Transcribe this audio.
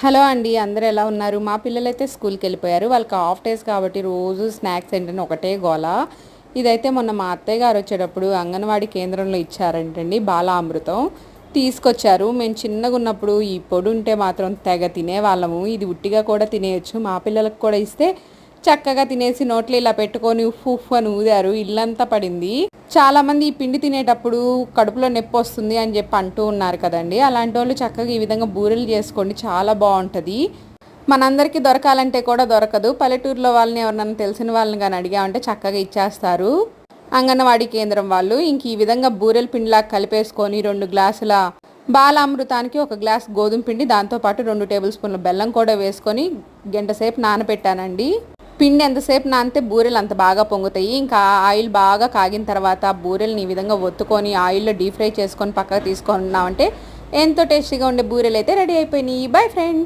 Hello అండి, అందరూ ఎలా ఉన్నారు? మా పిల్లలైతే స్కూల్కి వెళ్ళిపోయారు. వాళ్ళకి హాఫ్ డేస్ కాబట్టి రోజు స్నాక్స్ ఏంటంటే ఒకటే గోల. ఇదైతే మొన్న మా అత్తయ్య గారు వచ్చేటప్పుడు అంగన్వాడీ కేంద్రంలో ఇచ్చారంటండి బాలామృతం తీసుకొచ్చారు. మేము చిన్నగా ఉన్నప్పుడు ఈ పొడి ఉంటే మాత్రం తెగ తినేవాళ్ళము. ఇది ఉట్టిగా కూడా తినేయచ్చు. మా పిల్లలకు కూడా ఇస్తే చక్కగా తినేసి నోట్లో ఇలా పెట్టుకొని ఉఫ్ ఉఫ్ అని ఊదారు. ఇల్లంతా పడింది. చాలామంది ఈ పిండి తినేటప్పుడు కడుపులో నొప్పి వస్తుంది అని చెప్పి అంటూ ఉన్నారు కదండి. అలాంటి వాళ్ళు చక్కగా ఈ విధంగా బూరెలు చేసుకోండి, చాలా బాగుంటుంది. మనందరికీ దొరకాలంటే కూడా దొరకదు. పల్లెటూరులో వాళ్ళని ఎవరినైనా తెలిసిన వాళ్ళని కానీ అడిగామంటే చక్కగా ఇచ్చేస్తారు అంగన్వాడీ కేంద్రం వాళ్ళు. ఇంక ఈ విధంగా బూరెల పిండిలా కలిపేసుకొని 2 గ్లాసుల బాలామృతానికి 1 గ్లాస్ గోధుమ పిండి, దాంతోపాటు 2 టేబుల్ స్పూన్ల బెల్లం కూడా వేసుకొని గంట సేపు నానబెట్టానండి. పిండి ఎంతసేపు నానితే బూరెలు అంత బాగా పొంగుతాయి. ఇంకా ఆయిల్ బాగా కాగిన తర్వాత బూరెల్ని ఈ విధంగా ఒత్తుకొని ఆయిల్లో డీప్ ఫ్రై చేసుకొని పక్కకు తీసుకున్నామంటే ఎంతో టేస్టీగా ఉండే బూరెలు అయితే రెడీ అయిపోయినాయి. Bye friends.